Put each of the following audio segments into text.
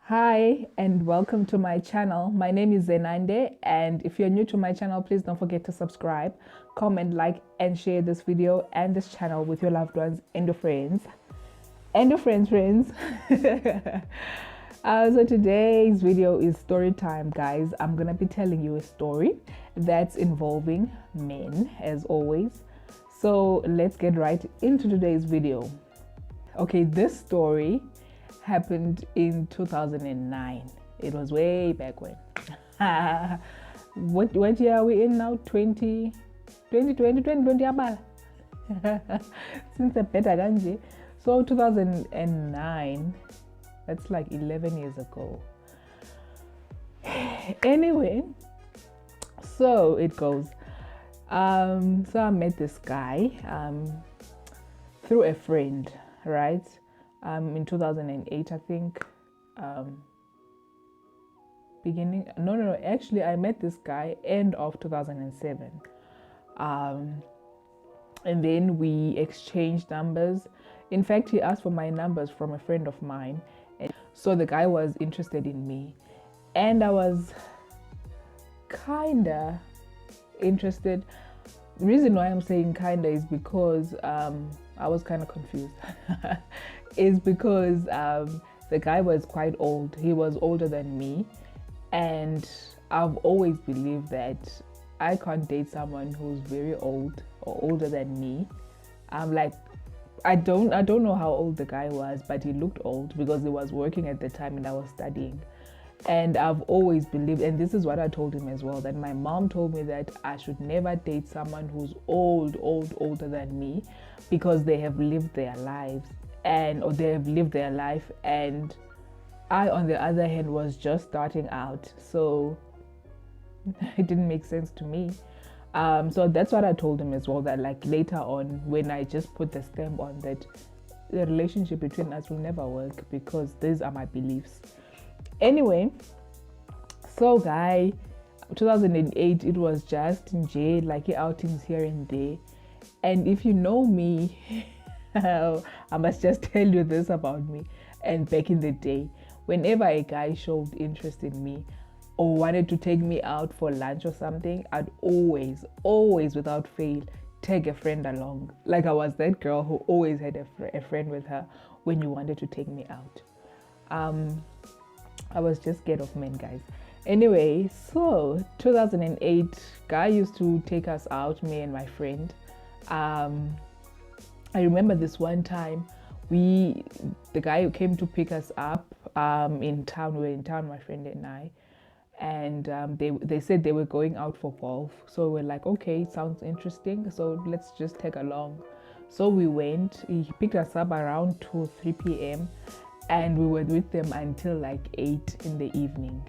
Hi and welcome to my channel. My name is Zenande, and if you're new to my channel, please don't forget to subscribe, comment, like and share this video and this channel with your loved ones and your friends. And your friends. So today's video is story time, guys. I'm gonna be telling you a story that's involving men, as always. So let's get right into today's video. Okay, this story happened in 2009. It was way back when. What year are we in now? 2020 abala. Since a better kanje. So 2009, that's like 11 years ago. Anyway, so it goes. So I met this guy through a friend, right? In 2008, I think. Actually, I met this guy end of 2007. And then we exchanged numbers. In fact, he asked for my numbers from a friend of mine. And so the guy was interested in me. And I was kinda interested. The reason why I'm saying kinda is because I was kind of confused. Is because the guy was quite old. He was older than me. And I've always believed that I can't date someone who's very old or older than me. I'm like, I don't know how old the guy was, but he looked old because he was working at the time and I was studying. And I've always believed, and this is what I told him as well, that my mom told me that I should never date someone who's older than me, because they have lived their lives or they have lived their life, and I, on the other hand, was just starting out. So it didn't make sense to me. So that's what I told him as well, that like later on, when I just put the stamp on that the relationship between us will never work, because these are my beliefs. Anyway, so guy, 2008, it was just in jail, like outings here and there. And if you know me, I must just tell you this about me. And back in the day, whenever a guy showed interest in me or wanted to take me out for lunch or something, I'd always without fail take a friend along. Like I was that girl who always had a friend with her when you wanted to take me out. I was just scared of men, guys. Anyway, so 2008, guy used to take us out, me and my friend. I remember this one time, the guy who came to pick us up in town, we were in town, my friend and I, and they said they were going out for golf. So we're like, okay, sounds interesting, so let's just tag along. So we went. He picked us up around 3 p.m. and we were with them until like 8 in the evening.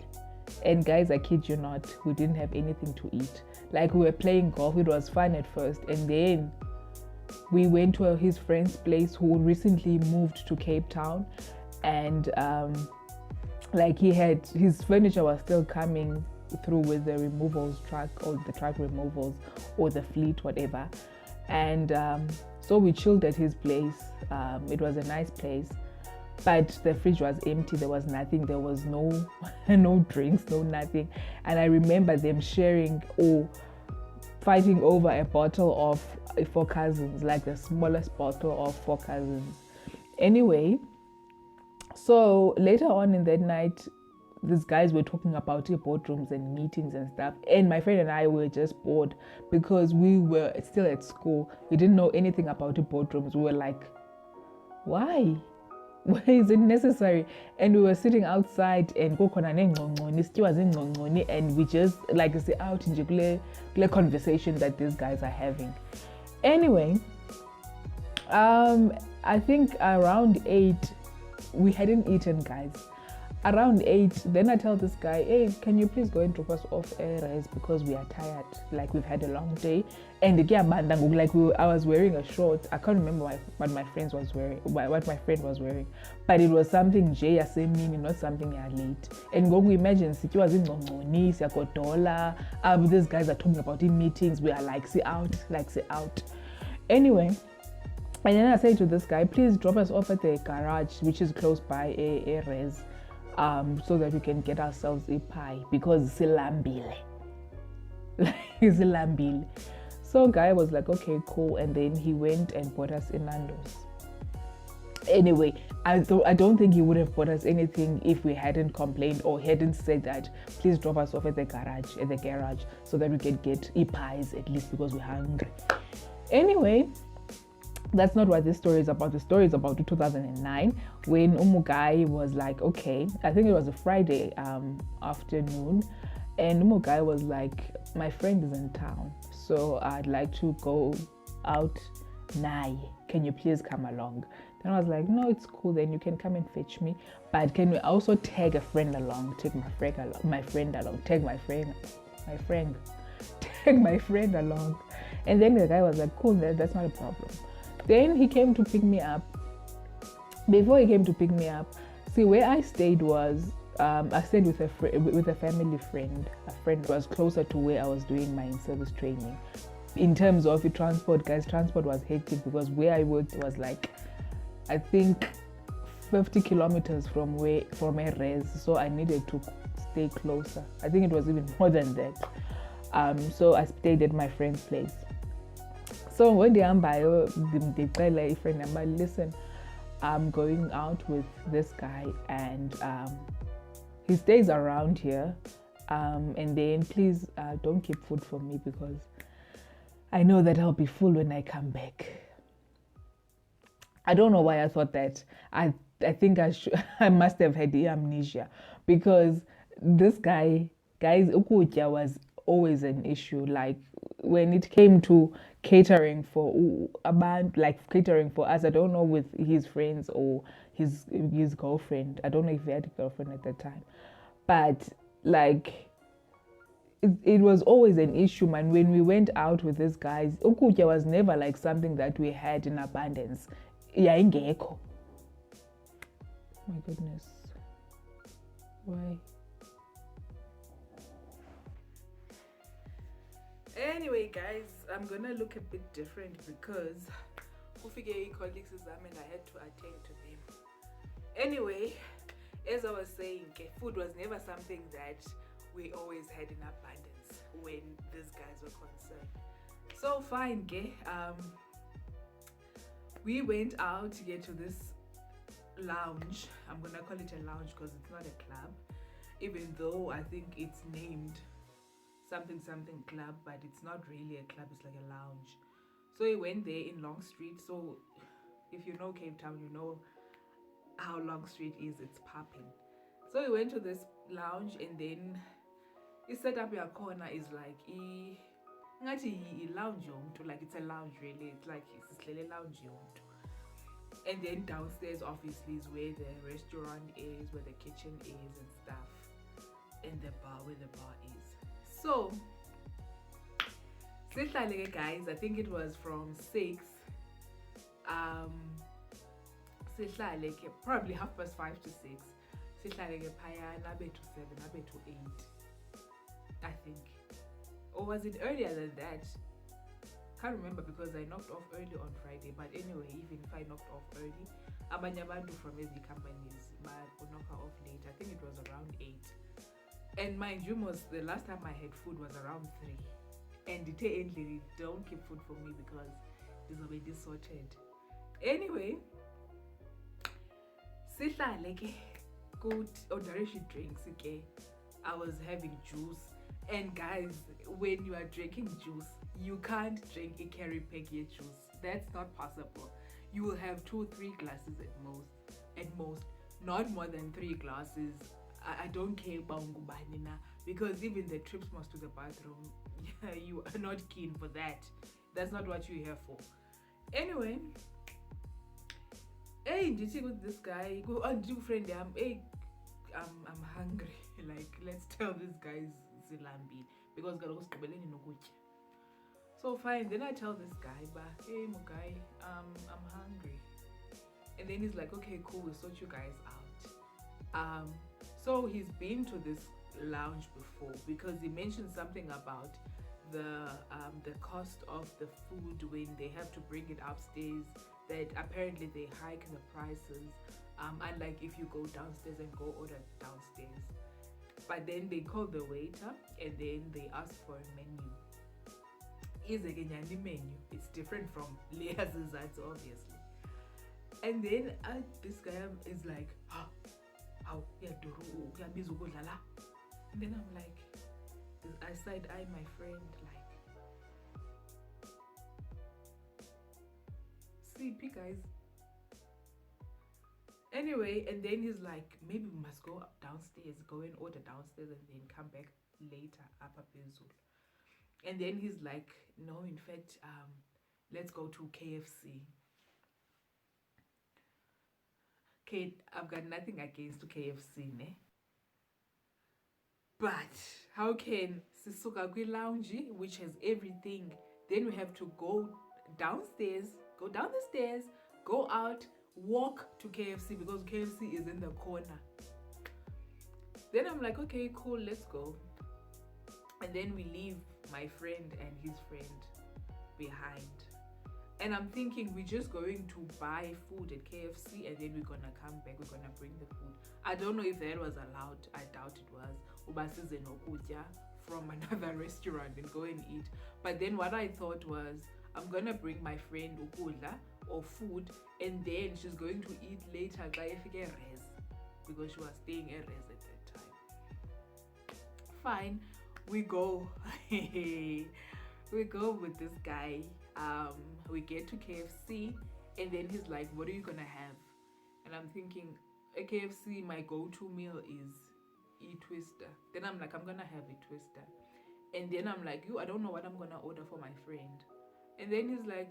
And guys, I kid you not, we didn't have anything to eat. Like, we were playing golf, it was fun at first, and then we went to his friend's place who recently moved to Cape Town, and like his furniture was still coming through with the removals truck, or the truck removals, or the fleet, whatever. And so we chilled at his place. It was a nice place, but the fridge was empty. There was nothing. There was no drinks, no nothing. And I remember them sharing or fighting over a bottle of Four Cousins, like the smallest bottle of Four Cousins. Anyway, so later on in that night, these guys were talking about the boardrooms and meetings and stuff, and my friend and I were just bored because we were still at school. We didn't know anything about the boardrooms. We were like, why is it necessary? And we were sitting outside, and and we just like say out in the conversation that these guys are having. Anyway, I think around 8, we hadn't eaten, guys. Around 8, then I tell this guy, hey, can you please go and drop us off res, because we are tired, like we've had a long day. And again, like I was wearing a short. I can't remember what my friend was wearing, but it was something J mini, not something late. And go imagine, it was in $1, these guys are talking about in meetings. We are like, say out. Anyway, and then I say to this guy, please drop us off at the garage, which is close by a res. so that we can get ourselves a pie because silambile. Silambile. So guy was like, okay, cool, and then he went and bought us in Nando's. Anyway, I don't think he would have bought us anything if we hadn't complained or hadn't said that please drop us off at the garage so that we can get pies at least because we're hungry. Anyway, that's not what this story is about. The story is about 2009 when Umugai was like, okay, I think it was a Friday afternoon, and Umugai was like, my friend is in town, so I'd like to go out now. Can you please come along? Then I was like, no, it's cool, then you can come and fetch me, but can we also tag a friend along, tag my friend along. And then the guy was like, cool, that's not a problem. Then he came to pick me up. Before he came to pick me up, see, where I stayed was I stayed with a family friend. A friend was closer to where I was doing my in-service training. In terms of the transport, guys, transport was hectic because where I worked was like, I think 50 kilometers from a res, so I needed to stay closer. I think it was even more than that. So I stayed at my friend's place. So when they tell a friend, I'm like, listen, I'm going out with this guy and he stays around here. And then please don't keep food for me because I know that I'll be full when I come back. I don't know why I thought that. I think I must have had amnesia because this guys, ukutya was always an issue. Like when it came to catering for catering for us, I don't know with his friends or his girlfriend. I don't know if he had a girlfriend at that time, but like it was always an issue, man. When we went out with these guys, ukutya was never like something that we had in abundance. Yaingekho. My goodness. Why? Anyway, guys, I'm gonna look a bit different because kufike colleagues exam and I had to attend to them. Anyway, as I was saying, food was never something that we always had in abundance when these guys were concerned. So fine, we went out to get to this lounge. I'm gonna call it a lounge because it's not a club, even though I think it's named something club, but it's not really a club, it's like a lounge. So we went there in Long Street. So if you know Cape Town, you know how Long Street is, it's popping. So we went to this lounge and then the setup your corner is like lounge yomntu, like it's a lounge really. It's like it's a lounge yomntu. And then downstairs obviously is where the restaurant is, where the kitchen is and stuff. And the bar, where the bar is. So guys, I think it was from 6 probably 5:30 to 6. Payana to 7, to 8. I think. Or was it earlier than that? Can't remember because I knocked off early on Friday. But anyway, even if I knocked off early, abanyabantu from the companies would knock off late. I think it was around 8. And mind you, the last time I had food was around 3. And don't keep food for me because it's already sorted. Anyway, good orderation drinks. I was having juice. And guys, when you are drinking juice, you can't drink a carry peggy juice. That's not possible. You will have 2-3 glasses at most, not more than 3 glasses. I don't care about ngubanina because even the trips must to the bathroom, you are not keen for that. That's not what you're here for. Anyway, hey, did you with this guy? Go on, friend. I'm hungry. Like, let's tell this guy's zilambi because so fine. Then I tell this guy, hey Mugai, I'm hungry. And then he's like, okay, cool, we'll sort you guys out. So he's been to this lounge before because he mentioned something about the cost of the food when they have to bring it upstairs, that apparently they hike the prices unlike if you go downstairs and go order downstairs. But then they call the waiter and then they ask for a menu. Menu. It's different from layers and obviously. And then this guy is like, how yeah, and then I'm like, I side eye my friend like, sleepy guys. Anyway, and then he's like, maybe we must go downstairs, go and order downstairs and then come back later upper Pezul. And then he's like, no, in fact, let's go to KFC. Kate, I've got nothing against KFC, ne? But how can Sisuka Kwi Lounge, which has everything, then we have to go downstairs, go down the stairs, go out, walk to KFC because KFC is in the corner. Then I'm like, okay, cool, let's go. And then we leave my friend and his friend behind. And I'm thinking we're just going to buy food at KFC and then we're gonna come back, we're gonna bring the food. I don't know if that was allowed, I doubt it was. Ubasize nokutya from another restaurant and go and eat. But then what I thought was, I'm gonna bring my friend ukudla or food and then she's going to eat later because she was staying at res at that time. Fine, we go. We go with this guy. We get to KFC and then he's like, what are you gonna have? And I'm thinking, at KFC my go-to meal is e-twister. Then I'm like, I'm gonna have a twister. And then I'm like, I don't know what I'm gonna order for my friend. And then he's like,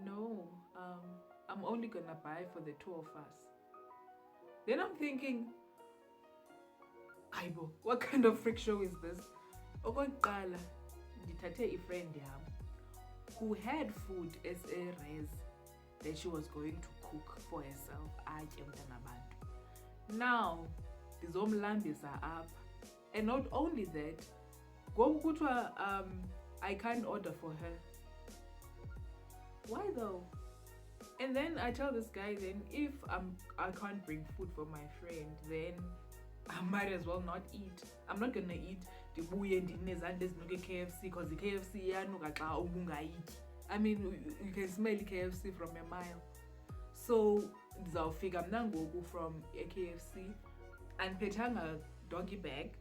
no, I'm only gonna buy for the two of us. Then I'm thinking, Aibo, what kind of freak show is this? Okokuqala, ndithathe a friend yam who had food as a res that she was going to cook for herself. Now, ndizomlambisa up. And not only that, I can't order for her. Why though? And then I tell this guy, then if I can't bring food for my friend, then I might as well not eat. I'm not gonna eat the KFC because the KFC I mean, you can smell KFC from a mile. So ndizawufika mna ngoku from a KFC and petanga doggy bag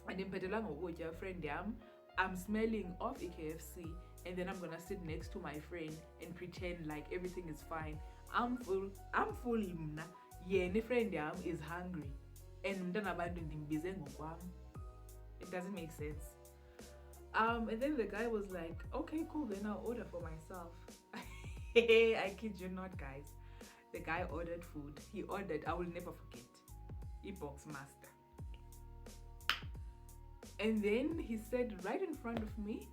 and imphethelanga ukutya friend yam. I'm smelling of a KFC and then I'm gonna sit next to my friend and pretend like everything is fine. I'm full mna. Yena friend yam is hungry. And it doesn't make sense. And then the guy was like, okay, cool, then I'll order for myself. I kid you not, guys. The guy ordered food. He ordered, I will never forget, e-box master. And then he said right in front of me,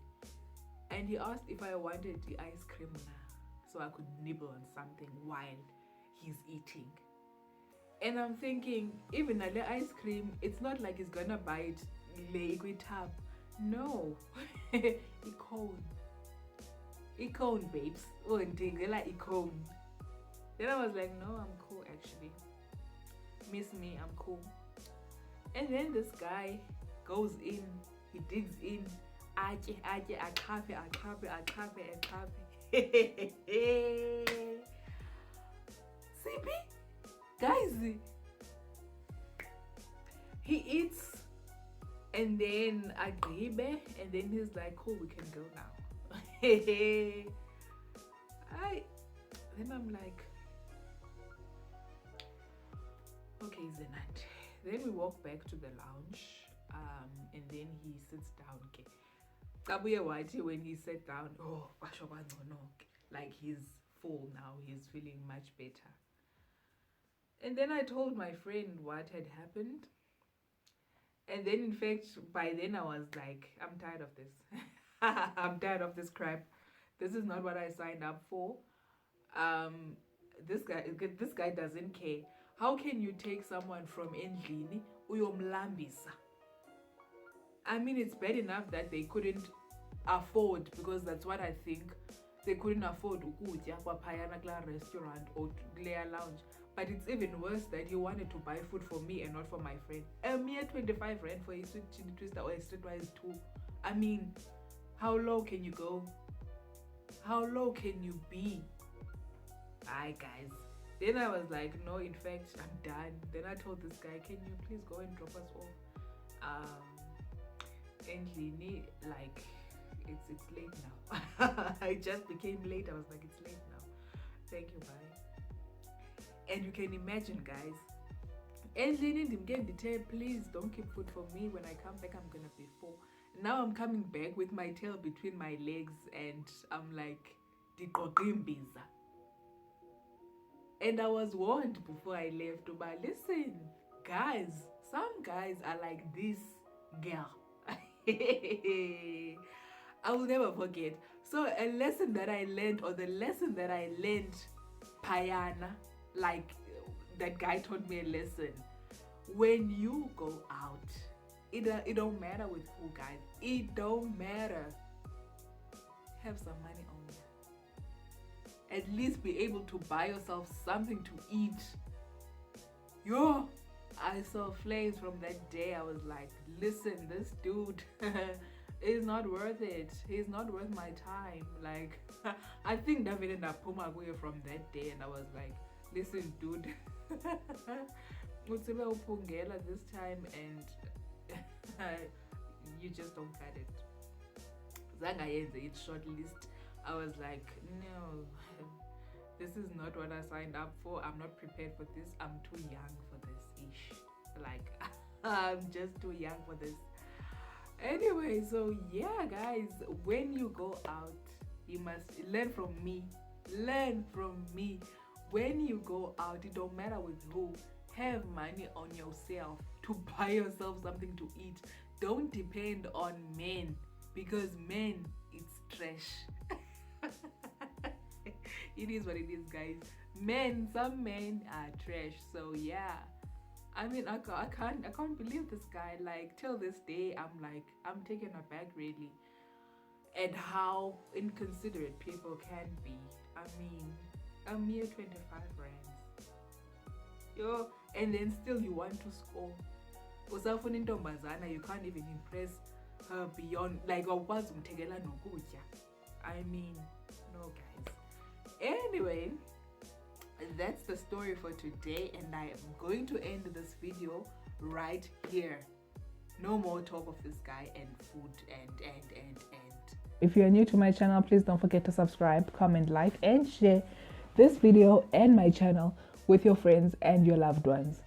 and he asked if I wanted the ice cream now, so I could nibble on something while he's eating. And I'm thinking, even at the ice cream, it's not like he's gonna buy it liquid tab. No, icone, babes. Oh, and like icone. Then I was like, no, I'm cool actually. Miss me, I'm cool. And then this guy goes in, he digs in, ache, CP? Guys, he eats and then agribe and then he's like, cool, we can go now. Then I'm like, okay, Zenat. Then we walk back to the lounge and then he sits down. Okay, when he sat down, like he's full now, he's feeling much better. And then I told my friend what had happened. And then, in fact, by then I was like, I'm tired of this. I'm tired of this crap. This is not what I signed up for. This guy doesn't care. How can you take someone from endlini uyomlambisa? I mean, it's bad enough that they couldn't afford, because that's what I think. They couldn't afford ukutya kwaphayana kula restaurant or kule lounge. But it's even worse that he wanted to buy food for me and not for my friend. A mere 25 rand for a sweet chili twister or a streetwise 2. I mean, how low can you go? How low can you be? Hi guys. Then I was like, no, in fact, I'm done. Then I told this guy, can you please go and drop us off? And Lini, like, it's late now. I just became late. I was like, it's late now. Thank you, bye. And you can imagine, guys. And Lini didn't please don't keep food for me. When I come back, I'm gonna be full. Now I'm coming back with my tail between my legs, and I'm like, Diqoqimbiza. And I was warned before I left, but listen, guys, some guys are like this girl. I will never forget. So a lesson that I learned, or the lesson that I learned, Payana, like that guy taught me a lesson. When you go out, it don't matter with who, guys. It don't matter. Have some money on you. At least be able to buy yourself something to eat. Yo, I saw flames from that day. I was like, listen, this dude is not worth it. He's not worth my time. Like, I think David and Apuma away from that day, and I was like, listen, dude, Utsibe upungela this time, and you just don't cut it. Zangayenze it short list. I was like, no, this is not what I signed up for. I'm not prepared for this. I'm too young for this ish. Like, I'm just too young for this. Anyway, so yeah, guys, when you go out, you must learn from me. Learn from me. When you go out, it don't matter with who. Have money on yourself to buy yourself something to eat. Don't depend on men, because men, it's trash. It is what it is, guys. Some men are trash. So yeah, I mean, I can't believe this guy. Like, till this day, I'm taken aback really at how inconsiderate people can be. I mean, a mere 25 rands. Yo, and then still you want to score. Usafuna intombazana, you can't even impress her beyond, like, I mean, no, guys. Anyway, that's the story for today, and I am going to end this video right here. No more talk of this guy and food and. If you are new to my channel, please don't forget to subscribe, comment, like, and share this video and my channel with your friends and your loved ones.